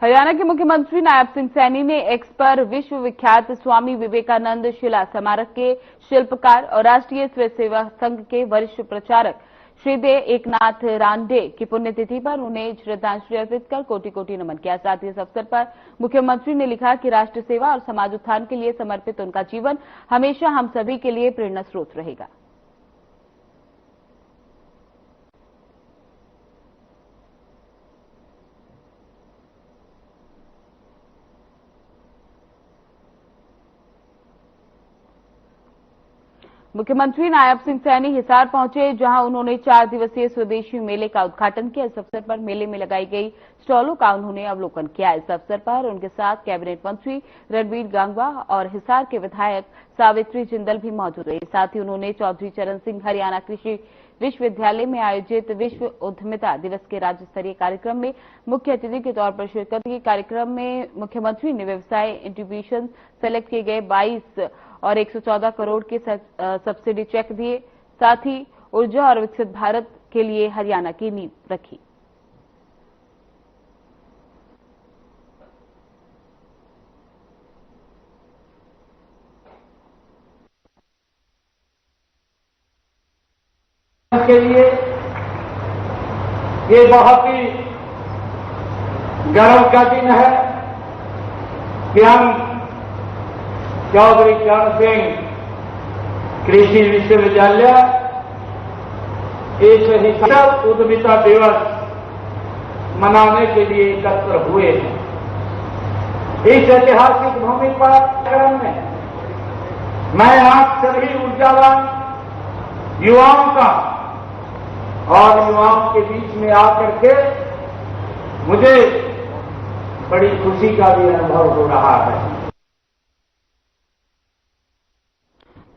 हरियाणा के मुख्यमंत्री नायब सिंह सैनी ने एक्स पर विश्व विख्यात स्वामी विवेकानंद शिला स्मारक के शिल्पकार और राष्ट्रीय स्वयं सेवक संघ के वरिष्ठ प्रचारक श्रीदेव एकनाथ रांडे की पुण्यतिथि पर उन्हें श्रद्धांजलि अर्पित कर कोटि कोटि नमन किया। साथ ही इस अवसर पर मुख्यमंत्री ने लिखा कि राष्ट्र सेवा और समाज उत्थान के लिए समर्पित उनका जीवन हमेशा हम सभी के लिए प्रेरणा स्रोत रहेगा। मुख्यमंत्री नायब सिंह सैनी हिसार पहुंचे, जहां उन्होंने 4 दिवसीय स्वदेशी मेले का उद्घाटन किया। इस अवसर पर मेले में लगाई गई स्टॉलों का उन्होंने अवलोकन किया। इस अवसर पर उनके साथ कैबिनेट मंत्री रणबीर गंगवा और हिसार के विधायक सावित्री जिंदल भी मौजूद रहे। साथ ही उन्होंने चौधरी चरण सिंह हरियाणा कृषि विश्वविद्यालय में आयोजित विश्व उद्यमिता दिवस के राज्य स्तरीय कार्यक्रम में मुख्य अतिथि के तौर पर शिरकत की। कार्यक्रम में मुख्यमंत्री ने व्यवसाय इंक्यूबेशन सेलेक्ट किए गए 22 और 114 करोड़ के सब्सिडी चेक दिए। साथ ही ऊर्जा और विकसित भारत के लिए हरियाणा की नींव रखी। के लिए ये बहुत ही गर्व का दिन है कि हम चौधरी चरण सिंह कृषि विश्वविद्यालय इस हिसार उद्यमिता दिवस मनाने के लिए एकत्र हुए हैं। इस ऐतिहासिक भूमि पर कार्यक्रम में मैं आप सभी ऊर्जावान युवाओं का और युवाओं के बीच में आकर के मुझे बड़ी खुशी का भी अनुभव हो रहा है।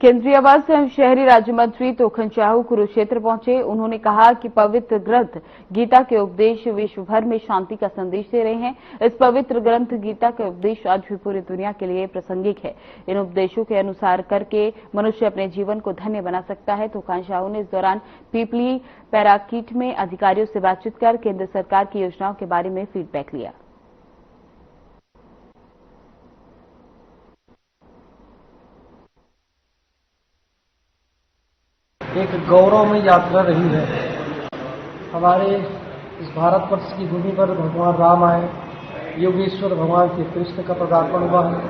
केंद्रीय आवास एवं शहरी राज्य मंत्री तोखन साहू कुरुक्षेत्र पहुंचे। उन्होंने कहा कि पवित्र ग्रंथ गीता के उपदेश विश्व भर में शांति का संदेश दे रहे हैं। इस पवित्र ग्रंथ गीता के उपदेश आज भी पूरी दुनिया के लिए प्रासंगिक है। इन उपदेशों के अनुसार करके मनुष्य अपने जीवन को धन्य बना सकता है। तोखन साहू ने इस दौरान पीपली पैराकीट में अधिकारियों से बातचीत कर केंद्र सरकार की योजनाओं के बारे में फीडबैक लिया। एक गौरवमय यात्रा रही है। हमारे इस भारतवर्ष की भूमि पर भगवान राम आए, योगेश्वर भगवान श्री कृष्ण का पदार्पण हुआ है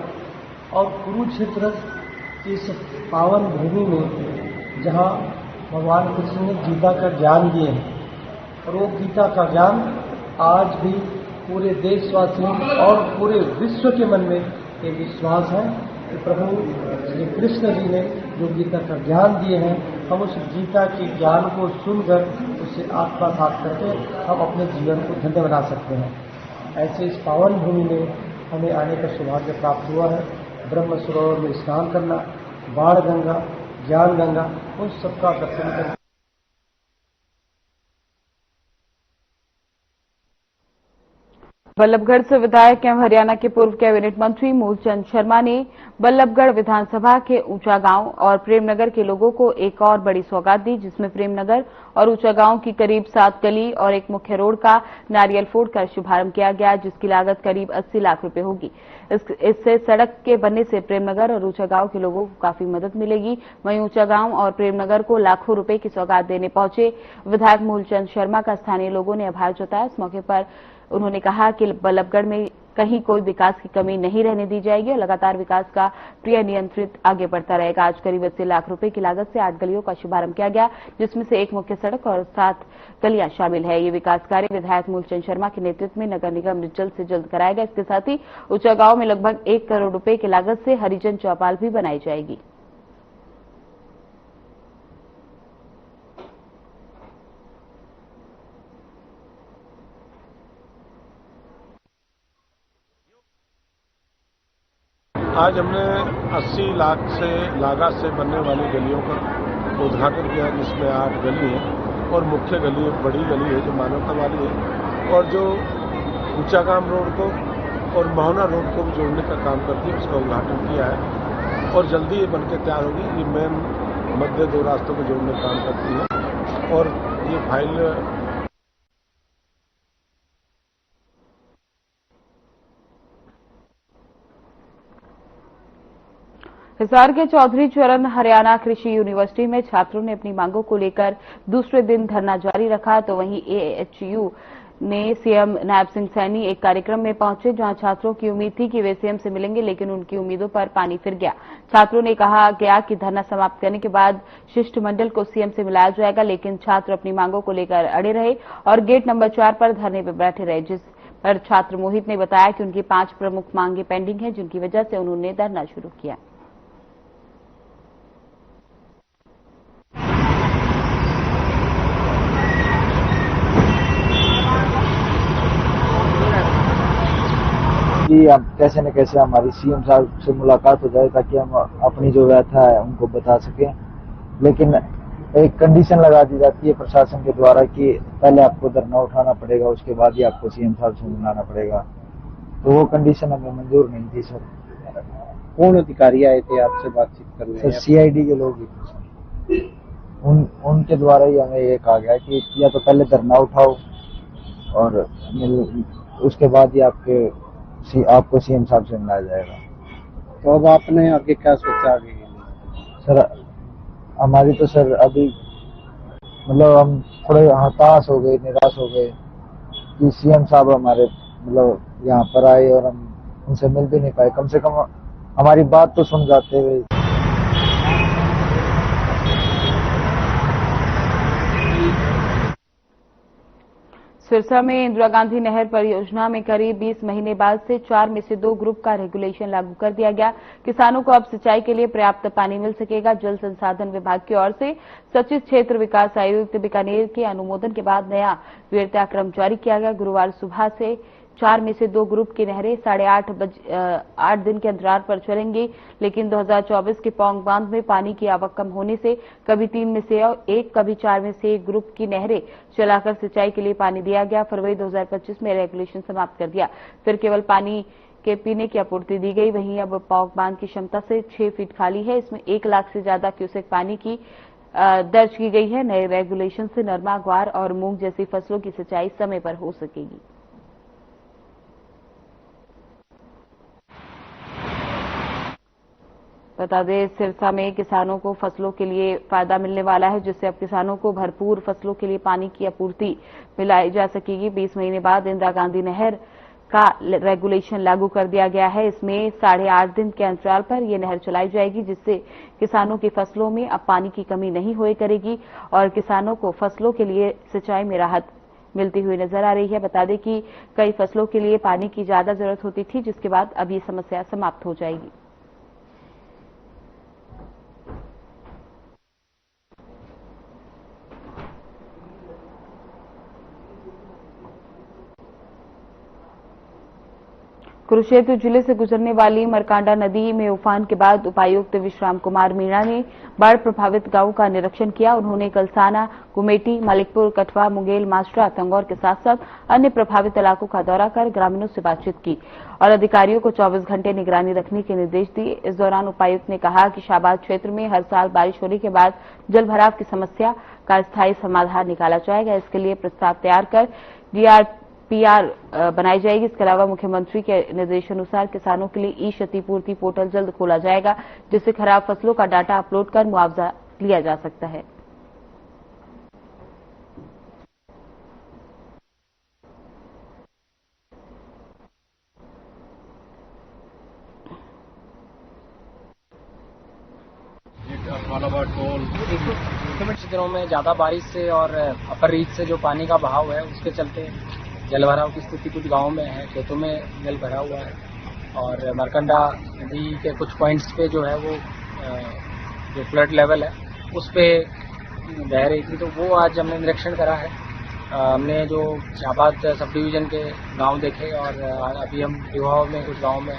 और कुरुक्षेत्र की इस पावन भूमि में जहाँ भगवान कृष्ण ने गीता का ज्ञान दिए हैं और वो गीता का ज्ञान आज भी पूरे देशवासियों और पूरे विश्व के मन में एक विश्वास है कि प्रभु श्री कृष्ण जी ने जो गीता का ज्ञान दिए हैं, हम उस गीता के ज्ञान को सुनकर उससे आत्मसात करके हम अपने जीवन को धन्य बना सकते हैं। ऐसे इस पावन भूमि में हमें आने का सौभाग्य प्राप्त हुआ है। ब्रह्म सरोवर में स्नान करना, बाण गंगा, ज्ञान गंगा, उन सबका दर्शन करना। बल्लभगढ़ से विधायक एवं हरियाणा के पूर्व कैबिनेट मंत्री मूलचंद शर्मा ने बल्लभगढ़ विधानसभा के ऊंचा गांव और प्रेमनगर के लोगों को एक और बड़ी सौगात दी, जिसमें प्रेमनगर और ऊंचा गांव की करीब 7 गली और एक मुख्य रोड का नारियल फोड़ कर शुभारंभ किया गया, जिसकी लागत करीब 80 लाख रुपए होगी। इससे सड़क के बनने से प्रेमनगर और ऊंचा गांव के लोगों को काफी मदद मिलेगी। वहीं ऊंचा गांव और प्रेमनगर को लाखों रुपए की सौगात देने पहुंचे विधायक मूलचंद शर्मा का स्थानीय लोगों ने आभार जताया। इस मौके पर उन्होंने कहा कि बल्लभगढ़ में कहीं कोई विकास की कमी नहीं रहने दी जाएगी और लगातार विकास का क्रिया नियंत्रित आगे बढ़ता रहेगा। आज करीब 80 लाख रुपए की लागत से 8 गलियों का शुभारंभ किया गया, जिसमें से एक मुख्य सड़क और 7 गलियां शामिल है। ये विकास कार्य विधायक मूलचंद शर्मा के नेतृत्व में नगर निगम जल्द से जल्द कराएगा। इसके साथ ही ऊंचा गांव में लगभग 1 करोड़ रुपए की लागत से हरिजन चौपाल भी बनाई जाएगी। आज हमने 80 लाख से लागत से बनने वाली गलियों का उद्घाटन किया, जिसमें 8 गली है और मुख्य गली एक बड़ी गली है जो मानवता वाली है और जो ऊंचा गांव रोड को और मोहना रोड को भी जोड़ने का काम करती है, उसका उद्घाटन किया है और जल्दी ये बनकर तैयार होगी। ये मेन मध्य 2 रास्तों को जोड़ने का काम करती है और ये फाइल हिसार के चौधरी चरण हरियाणा कृषि यूनिवर्सिटी में छात्रों ने अपनी मांगों को लेकर दूसरे दिन धरना जारी रखा, तो वहीं एएचयू ने सीएम नायब सिंह सैनी एक कार्यक्रम में पहुंचे, जहां छात्रों की उम्मीद थी कि वे सीएम से मिलेंगे, लेकिन उनकी उम्मीदों पर पानी फिर गया। छात्रों ने कहा गया कि धरना समाप्त करने के बाद शिष्टमंडल को सीएम से मिलाया जाएगा, लेकिन छात्र अपनी मांगों को लेकर अड़े रहे और गेट नंबर 4 पर धरने पर बैठे रहे, जिस पर छात्र मोहित ने बताया कि उनकी 5 प्रमुख मांगे पेंडिंग है, जिनकी वजह से उन्होंने धरना शुरू किया। कि अब कैसे न कैसे हमारी सीएम साहब से मुलाकात हो जाए ताकि हम अपनी जो व्यथा है उनको बता सकें, लेकिन एक कंडीशन लगा दी जाती है प्रशासन के द्वारा कि पहले आपको धरना उठाना पड़ेगा, उसके बाद ही आपको सीएम साहब से मिलाना पड़ेगा। तो वो कंडीशन हमें मंजूर नहीं थी सर। कौन अधिकारी आए थे आपसे बातचीत करने? सर सीआईडी के लोग ही थे, उनके द्वारा ही हमें ये कहा गया कि या तो पहले धरना उठाओ और उसके बाद ही आपको सीएम साहब से मिलाया जाएगा। तो अब आपने आगे क्या सोचा? आगे सर हमारी तो सर अभी मतलब हम थोड़े हताश हो गए, निराश हो गए कि सीएम साहब हमारे मतलब यहाँ पर आए और हम उनसे मिल भी नहीं पाए। कम से कम हमारी बात तो सुन जाते हुए। सिरसा में इंदिरा गांधी नहर परियोजना में करीब 20 महीने बाद से 4 में से 2 ग्रुप का रेगुलेशन लागू कर दिया गया। किसानों को अब सिंचाई के लिए पर्याप्त पानी मिल सकेगा। जल संसाधन विभाग की ओर से सचिव क्षेत्र विकास आयुक्त बीकानेर के अनुमोदन के बाद नया वीरता क्रम जारी किया गया। गुरुवार सुबह से 4 में से 2 ग्रुप की नहरें 8 दिन के अंतराल पर चलेंगी, लेकिन 2024 के पौंग बांध में पानी की आवक कम होने से कभी 3 में से 1, कभी 4 में से 1 ग्रुप की नहरें चलाकर सिंचाई के लिए पानी दिया गया। फरवरी 2025 में रेगुलेशन समाप्त कर दिया, फिर केवल पानी के पीने की आपूर्ति दी गई। वहीं अब पौंग बांध की क्षमता से 6 फीट खाली है, इसमें 1 लाख से ज्यादा क्यूसेक पानी की दर्ज की गई है। नए रेगुलेशन से नरमा, ग्वार और मूंग जैसी फसलों की सिंचाई समय पर हो सकेगी। बता दें, सिरसा में किसानों को फसलों के लिए फायदा मिलने वाला है, जिससे अब किसानों को भरपूर फसलों के लिए पानी की आपूर्ति मिलाई जा सकेगी। 20 महीने बाद इंदिरा गांधी नहर का रेगुलेशन लागू कर दिया गया है। इसमें 8.5 दिन के अंतराल पर यह नहर चलाई जाएगी, जिससे किसानों की फसलों में अब पानी की कमी नहीं होए करेगी और किसानों को फसलों के लिए सिंचाई में राहत मिलती हुई नजर आ रही है। बता दें कि कई फसलों के लिए पानी की ज्यादा जरूरत होती थी, जिसके बाद अब ये समस्या समाप्त हो जाएगी। कुरुक्षेत्र जिले से गुजरने वाली मरकांडा नदी में उफान के बाद उपायुक्त विश्राम कुमार मीणा ने बाढ़ प्रभावित गांवों का निरीक्षण किया। उन्होंने कलसाना, कुमेटी, मालिकपुर, कठवा, मुंगेल, मास्ट्रा, तंगौर के साथ साथ अन्य प्रभावित इलाकों का दौरा कर ग्रामीणों से बातचीत की और अधिकारियों को 24 घंटे निगरानी रखने के निर्देश दिए। इस दौरान उपायुक्त ने कहा कि शाहबाद क्षेत्र में हर साल बारिश होने के बाद जल भराव की समस्या का स्थायी समाधान निकाला जाएगा। इसके लिए प्रस्ताव तैयार कर DRPR बनाई जाएगी। इसके अलावा मुख्यमंत्री के निर्देशानुसार किसानों के लिए क्षतिपूर्ति पोर्टल जल्द खोला जाएगा, जिससे खराब फसलों का डाटा अपलोड कर मुआवजा लिया जा सकता है। कुछ दिनों में ज्यादा बारिश से और अपर रीच से जो पानी का बहाव है, उसके चलते जल भराव की स्थिति कुछ गांवों में है, खेतों में जल भरा हुआ है और मरकंडा नदी के कुछ पॉइंट्स पे जो है वो जो फ्लड लेवल है उस पे बह रही थी, तो वो आज हमने निरीक्षण करा है। हमने जो शाहबाद सब डिवीजन के गांव देखे और अभी हम युवाओं में कुछ गाँव में,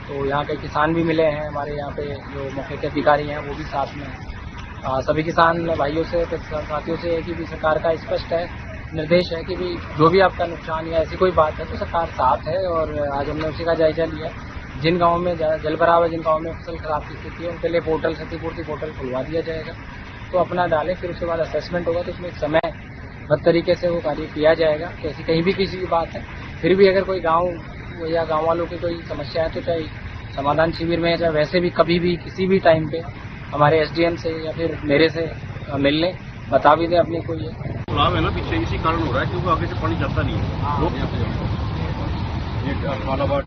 तो यहाँ के किसान भी मिले हैं। हमारे यहाँ पे जो मौके के अधिकारी हैं वो भी साथ में हैं। सभी किसान भाइयों से, साथियों से है कि भी सरकार का स्पष्ट है निर्देश है कि भी जो भी आपका नुकसान या ऐसी कोई बात है तो सरकार साथ है और आज हमने उसी का जायजा लिया। जिन गाँवों में जल भराव है, जिन गाँवों में फसल खराब की स्थिति है, उनके लिए पोर्टल, क्षतिपूर्ति पोर्टल खुलवा दिया जाएगा। तो अपना डालें, फिर उसके बाद असेसमेंट होगा, तो उसमें एक समयबद्ध तरीके से वो कार्य किया जाएगा। कि ऐसी कहीं भी किसी की बात है, फिर भी अगर कोई गाँव या गाँव वालों की कोई समस्या है तो चाहे समाधान शिविर में या वैसे भी कभी भी किसी भी टाइम पे हमारे एसडीएम से या फिर मेरे से मिल लें, बता भी दें अपने को। ये है ना पीछे इसी कारण हो रहा है क्योंकि आगे से पानी जाता नहीं है।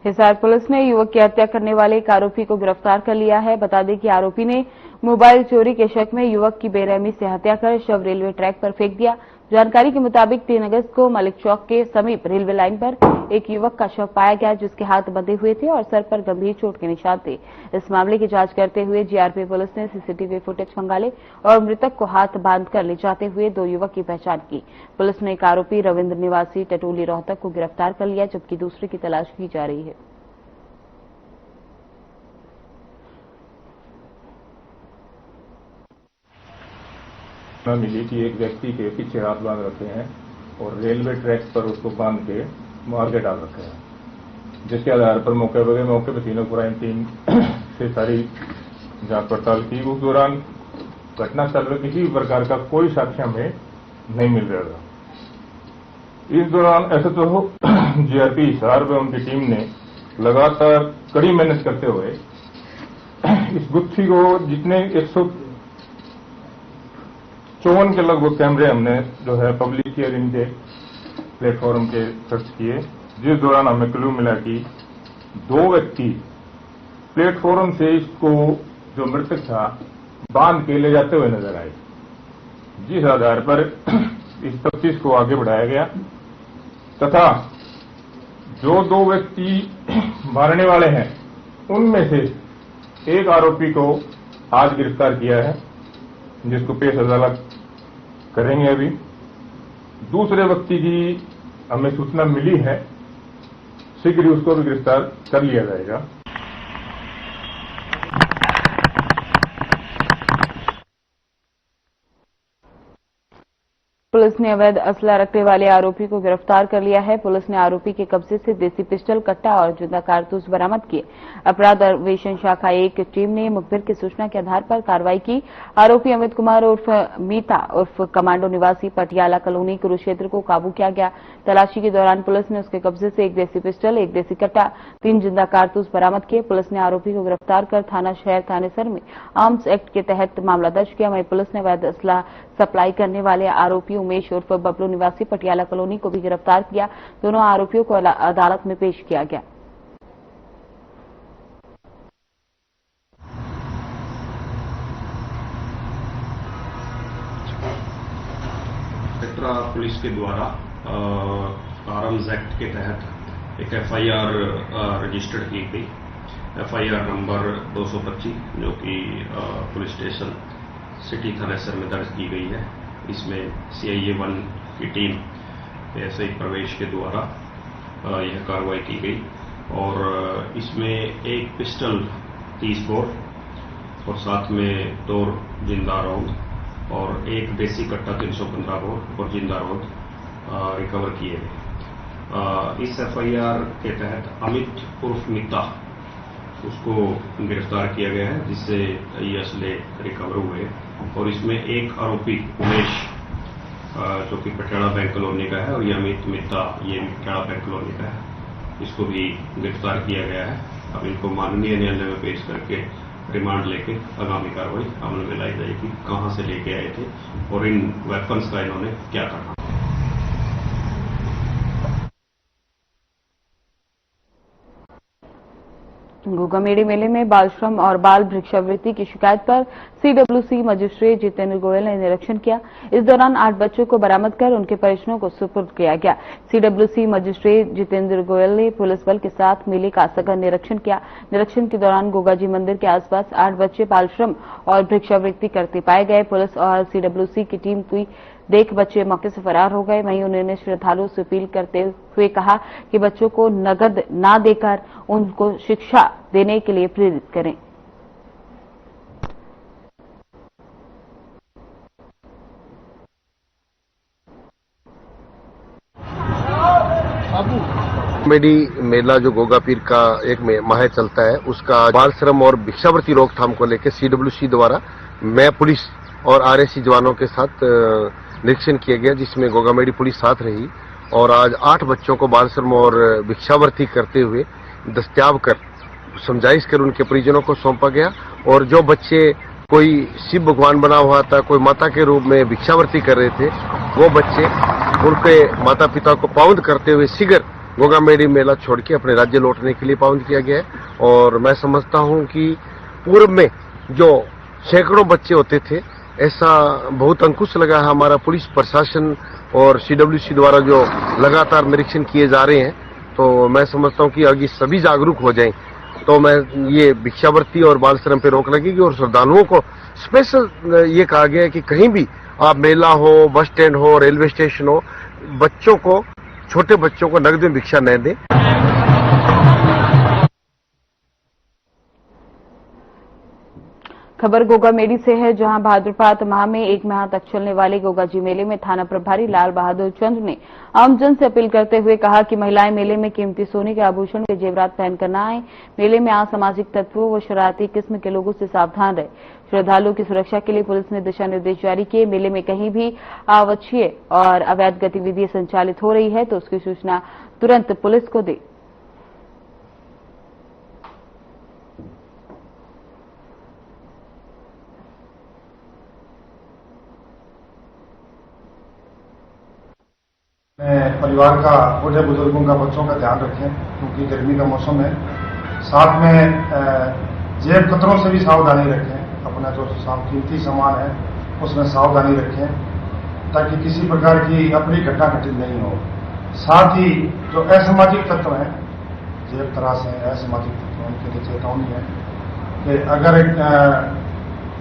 हिसार पुलिस ने युवक की हत्या करने वाले एक आरोपी को गिरफ्तार कर लिया है। बता दें कि आरोपी ने मोबाइल चोरी के शक में युवक की बेरहमी से हत्या कर शव रेलवे ट्रैक पर फेंक दिया। जानकारी के मुताबिक 3 अगस्त को मलिक चौक के समीप रेलवे लाइन पर एक युवक का शव पाया गया, जिसके हाथ बंधे हुए थे और सर पर गंभीर चोट के निशान थे। इस मामले की जांच करते हुए जीआरपी पुलिस ने सीसीटीवी फुटेज खंगाले और मृतक को हाथ बांधकर ले जाते हुए 2 युवक की पहचान की। पुलिस ने एक आरोपी रविंद्र निवासी टटोली रोहतक को गिरफ्तार कर लिया, जबकि दूसरे की तलाश की जा रही है। मिली कि एक व्यक्ति के पीछे हाथ बांध रखे हैं और रेलवे ट्रैक पर उसको बांध के मार के डाल रखे हैं, जिसके आधार पर मौके पर तीनों क्राइम टीम से सारी जांच पड़ताल की। उस दौरान घटनास्थल पर किसी भी प्रकार का कोई साक्ष्य हमें नहीं मिल रहा था। इस दौरान ऐसे तो जीआरपी हिसार में उनकी टीम ने लगातार कड़ी मेहनत करते हुए इस गुत्थी को जितने 154 के लगभग कैमरे हमने जो है पब्लिक हियरिंग के प्लेटफॉर्म के सर्च किए, जिस दौरान हमें क्लू मिला कि 2 व्यक्ति प्लेटफॉर्म से इसको जो मृतक था बांध के ले जाते हुए नजर आए, जिस आधार पर इस तफ्तीश को आगे बढ़ाया गया तथा जो 2 व्यक्ति मारने वाले हैं उनमें से एक आरोपी को आज गिरफ्तार किया है, जिसको पेश अदालत करेंगे। अभी दूसरे व्यक्ति की हमें सूचना मिली है, शीघ्र ही उसको भी गिरफ्तार कर लिया जाएगा। पुलिस ने अवैध असला रखने वाले आरोपी को गिरफ्तार कर लिया है। पुलिस ने आरोपी के कब्जे से देसी पिस्टल, कट्टा और जिंदा कारतूस बरामद किए। अपराध अन्वेषण शाखा 1 टीम ने मुखबिर की सूचना के आधार पर कार्रवाई की। आरोपी अमित कुमार उर्फ मीता उर्फ कमांडो निवासी पटियाला कॉलोनी कुरुक्षेत्र को काबू किया गया। तलाशी के दौरान पुलिस ने उसके कब्जे से 1 देसी पिस्टल, 1 देसी कट्टा, 3 जिंदा कारतूस बरामद किए। पुलिस ने आरोपी को गिरफ्तार कर थाना शहर थानेसर में आर्म्स एक्ट के तहत मामला दर्ज किया। वहीं पुलिस ने अवैध असला सप्लाई करने वाले आरोपी उमेश उर्फ बबलू निवासी पटियाला कॉलोनी को भी गिरफ्तार किया। दोनों आरोपियों को अदालत में पेश किया गया। कटरा पुलिस के द्वारा आर्म्स एक्ट के तहत एक एफआईआर रजिस्टर्ड की गई। एफआईआर नंबर 225 जो कि पुलिस स्टेशन सिटी थानेसर में दर्ज की गई है। इसमें CIA 1 की टीम ऐसे ही प्रवेश के द्वारा यह कार्रवाई की गई और इसमें एक पिस्टल 30 बोर और साथ में 2 जिंदा राउंड और 1 देसी कट्टा 315 बोर और जिंदा राउंड रिकवर किए गए। इस एफआईआर के तहत अमित उर्फ मीता उसको गिरफ्तार किया गया है, जिससे ये असले रिकवर हुए और इसमें एक आरोपी उमेश जो कि पटियाला बैंक कॉलोनी का है और ये अमित मित्ता ये पटियाला बैंक कॉलोनी का है, इसको भी गिरफ्तार किया गया है। अब इनको माननीय न्यायालय में पेश करके रिमांड लेके आगामी कार्रवाई अमल में लाई जाएगी। कहां से लेके आए थे और इन वेपन्स का इन्होंने क्या कहा। घोघामेड़ी मेले में बाल श्रम और बाल भिक्षावृत्ति की शिकायत पर CWC मजिस्ट्रेट जितेंद्र गोयल ने निरीक्षण किया। इस दौरान 8 बच्चों को बरामद कर उनके परिजनों को सुपुर्द किया गया। CWC मजिस्ट्रेट जितेंद्र गोयल ने पुलिस बल के साथ मेले का सघन निरीक्षण किया। निरीक्षण के दौरान गोगाजी मंदिर के आसपास 8 बच्चे बाल श्रम और भिक्षावृत्ति करते पाए गए। पुलिस और CWC की टीम की देख बच्चे मौके से फरार हो गए। वहीं उन्होंने श्रद्धालुओं से अपील करते हुए कहा कि बच्चों को नगद ना देकर उनको शिक्षा देने के लिए प्रेरित करें। मेडी मेला जो गोगा पीर का एक माह चलता है, उसका बाल श्रम और भिक्षावृत्ति रोकथाम को लेकर CWC द्वारा मैं पुलिस और RSC जवानों के साथ निरीक्षण किया गया, जिसमें गोगामेडी पुलिस साथ रही और आज 8 बच्चों को बाल श्रम और भिक्षावृत्ति करते हुए दस्तयाब कर समझाइश कर उनके परिजनों को सौंपा गया। और जो बच्चे कोई शिव भगवान बना हुआ था, कोई माता के रूप में भिक्षावृत्ति कर रहे थे, वो बच्चे उनके माता पिता को पाबंद करते हुए शीघ्र गोगामेडी मेला छोड़ के अपने राज्य लौटने के लिए पाबंद किया गया है। और मैं समझता हूं कि पूर्व में जो सैकड़ों बच्चे होते थे, ऐसा बहुत अंकुश लगा है हमारा पुलिस प्रशासन और CWC द्वारा जो लगातार निरीक्षण किए जा रहे हैं। तो मैं समझता हूं कि आगे सभी जागरूक हो जाएं तो मैं ये भिक्षावृत्ति और बाल श्रम पे रोक लगेगी। और श्रद्धालुओं को स्पेशल ये कहा गया है कि कहीं भी आप मेला हो, बस स्टैंड हो, रेलवे स्टेशन हो, बच्चों को, छोटे बच्चों को नगद में भिक्षा न दें। खबर गोगामेडी से है, जहां भाद्रपद माह में 1 माह तक चलने वाले गोगा जी मेले में थाना प्रभारी लाल बहादुर चंद ने आमजन से अपील करते हुए कहा कि महिलाएं मेले में कीमती सोने के आभूषण के जेवरात पहनकर न आएं। मेले में असामाजिक तत्वों व शरारती किस्म के लोगों से सावधान रहे। श्रद्धालुओं की सुरक्षा के लिए पुलिस ने दिशा निर्देश जारी किए। मेले में कहीं भी अवांछनीय और अवैध गतिविधियां संचालित हो रही है तो उसकी सूचना तुरंत पुलिस को दे। परिवार का, बूढ़े बुजुर्गों का, बच्चों का ध्यान रखें क्योंकि गर्मी का मौसम है। साथ में जेब खतरों से भी सावधानी रखें। अपना जो कीमती सामान है उसमें सावधानी रखें ताकि किसी प्रकार की अपनी घटना घटित नहीं हो। साथ ही जो असामाजिक तत्व हैं, जेब तराश हैं, असामाजिक तत्व, उनके लिए चेतावनी है कि अगर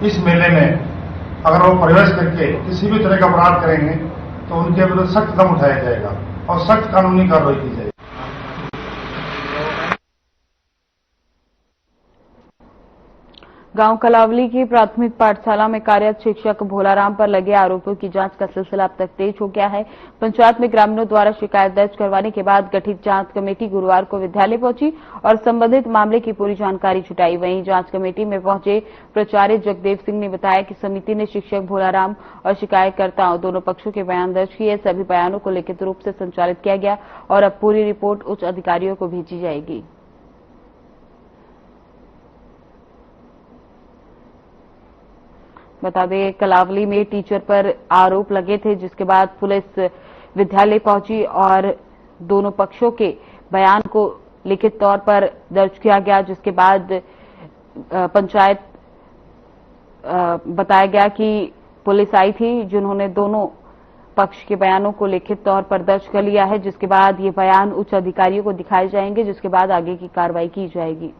इस मेले में अगर वो प्रवेश करके किसी भी तरह का अपराध करेंगे तो उनके विरुद्ध सख्त कदम उठाया जाएगा और सख्त कानूनी कार्रवाई की जाएगी। गांव कलावली की प्राथमिक पाठशाला में कार्यरत शिक्षक भोलाराम पर लगे आरोपों की जांच का सिलसिला अब तक तेज हो गया है। पंचायत में ग्रामीणों द्वारा शिकायत दर्ज करवाने के बाद गठित जांच कमेटी गुरुवार को विद्यालय पहुंची और संबंधित मामले की पूरी जानकारी जुटाई। वहीं जांच कमेटी में पहुंचे प्राचार्य जगदेव सिंह ने बताया कि समिति ने शिक्षक भोलाराम और शिकायतकर्ताओं दोनों पक्षों के बयान दर्ज किए। सभी बयानों को लिखित रूप से संचालित किया गया और अब पूरी रिपोर्ट उच्च अधिकारियों को भेजी जाएगी। बता दें, कलावली में टीचर पर आरोप लगे थे, जिसके बाद पुलिस विद्यालय पहुंची और दोनों पक्षों के बयान को लिखित तौर पर दर्ज किया गया। जिसके बाद पंचायत बताया गया कि पुलिस आई थी, जिन्होंने दोनों पक्ष के बयानों को लिखित तौर पर दर्ज कर लिया है। जिसके बाद ये बयान उच्च अधिकारियों को दिखाए जाएंगे, जिसके बाद आगे की कार्रवाई की जाएगी।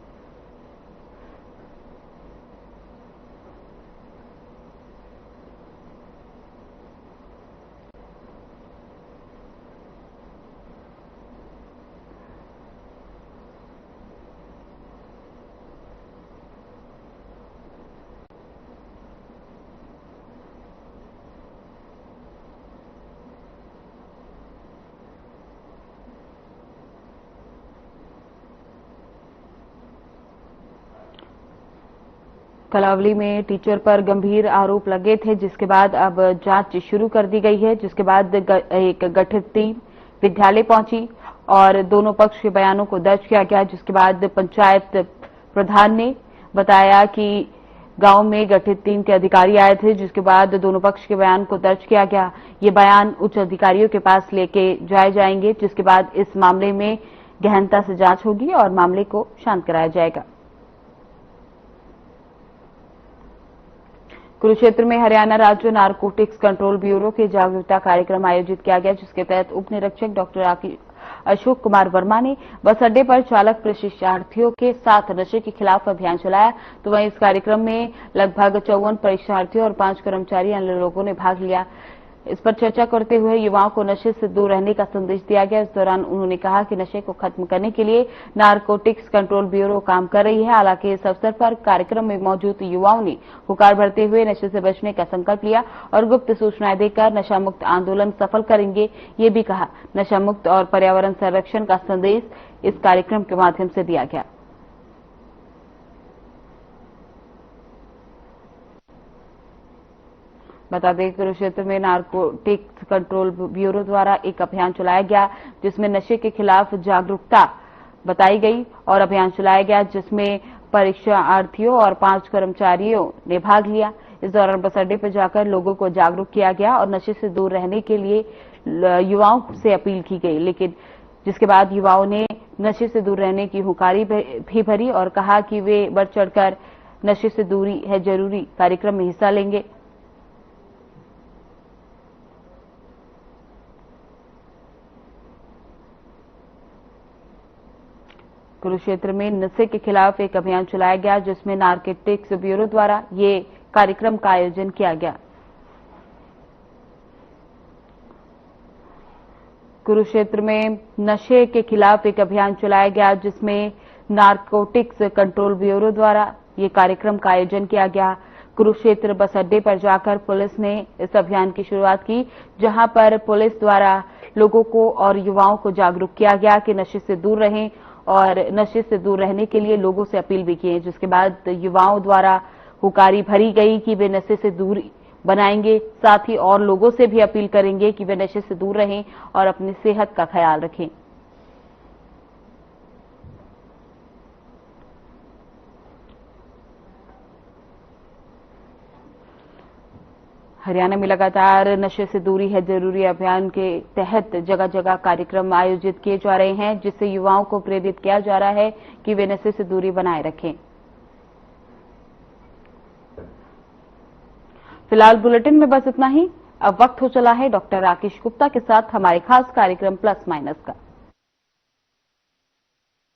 कलावली में टीचर पर गंभीर आरोप लगे थे, जिसके बाद अब जांच शुरू कर दी गई है। जिसके बाद एक गठित टीम विद्यालय पहुंची और दोनों पक्ष के बयानों को दर्ज किया गया। जिसके बाद पंचायत प्रधान ने बताया कि गांव में गठित टीम के अधिकारी आए थे, जिसके बाद दोनों पक्ष के बयान को दर्ज किया गया। ये बयान उच्च अधिकारियों के पास लेके जाए जाएंगे, जिसके बाद इस मामले में गहनता से जांच होगी और मामले को शांत कराया जाएगा। कुरुक्षेत्र में हरियाणा राज्य नारकोटिक्स कंट्रोल ब्यूरो के जागरूकता कार्यक्रम आयोजित किया गया, जिसके तहत उप निरीक्षक डॉक्टर अशोक कुमार वर्मा ने बस अड्डे पर चालक प्रशिक्षणार्थियों के साथ नशे के खिलाफ अभियान चलाया। तो वहीं इस कार्यक्रम में लगभग 54 परीक्षार्थियों और 5 कर्मचारी अन्य लोगों ने भाग लिया। इस पर चर्चा करते हुए युवाओं को नशे से दूर रहने का संदेश दिया गया। इस दौरान उन्होंने कहा कि नशे को खत्म करने के लिए नारकोटिक्स कंट्रोल ब्यूरो काम कर रही है। हालांकि इस अवसर पर कार्यक्रम में मौजूद युवाओं ने हुंकार भरते हुए नशे से बचने का संकल्प लिया और गुप्त सूचनाएं देकर नशा मुक्त आंदोलन सफल करेंगे, ये भी कहा। नशा मुक्त और पर्यावरण संरक्षण का संदेश इस कार्यक्रम के माध्यम से दिया गया। बता दें, कुरुक्षेत्र में नारकोटिक्स कंट्रोल ब्यूरो द्वारा एक अभियान चलाया गया, जिसमें नशे के खिलाफ जागरूकता बताई गई और अभियान चलाया गया, जिसमें परीक्षार्थियों और 5 कर्मचारियों ने भाग लिया। इस दौरान बस अड्डे पर जाकर लोगों को जागरूक किया गया और नशे से दूर रहने के लिए युवाओं से अपील की गई, लेकिन जिसके बाद युवाओं ने नशे से दूर रहने की हुंकारी भी भरी और कहा कि वे बढ़ चढ़कर नशे से दूरी है जरूरी कार्यक्रम में हिस्सा लेंगे। कुरुक्षेत्र में नशे के खिलाफ एक अभियान चलाया गया, जिसमें नारकोटिक्स ब्यूरो द्वारा ये कार्यक्रम का आयोजन किया गया। कुरुक्षेत्र में नशे के खिलाफ एक अभियान चलाया गया, जिसमें नारकोटिक्स कंट्रोल ब्यूरो द्वारा ये कार्यक्रम का आयोजन किया गया। कुरुक्षेत्र बस अड्डे पर जाकर पुलिस ने इस अभियान की शुरुआत की, जहां पर पुलिस द्वारा लोगों को और युवाओं को जागरूक किया गया कि नशे से दूर रहें और नशे से दूर रहने के लिए लोगों से अपील भी की, जिसके बाद युवाओं द्वारा हुंकारी भरी गई कि वे नशे से दूरी बनाएंगे, साथ ही और लोगों से भी अपील करेंगे कि वे नशे से दूर रहें और अपनी सेहत का ख्याल रखें। हरियाणा में लगातार नशे से दूरी है जरूरी अभियान के तहत जगह जगह कार्यक्रम आयोजित किए जा रहे हैं, जिससे युवाओं को प्रेरित किया जा रहा है कि वे नशे से दूरी बनाए रखें। फिलहाल बुलेटिन में बस इतना ही। अब वक्त हो चला है डॉक्टर राकेश गुप्ता के साथ हमारे खास कार्यक्रम प्लस माइनस का।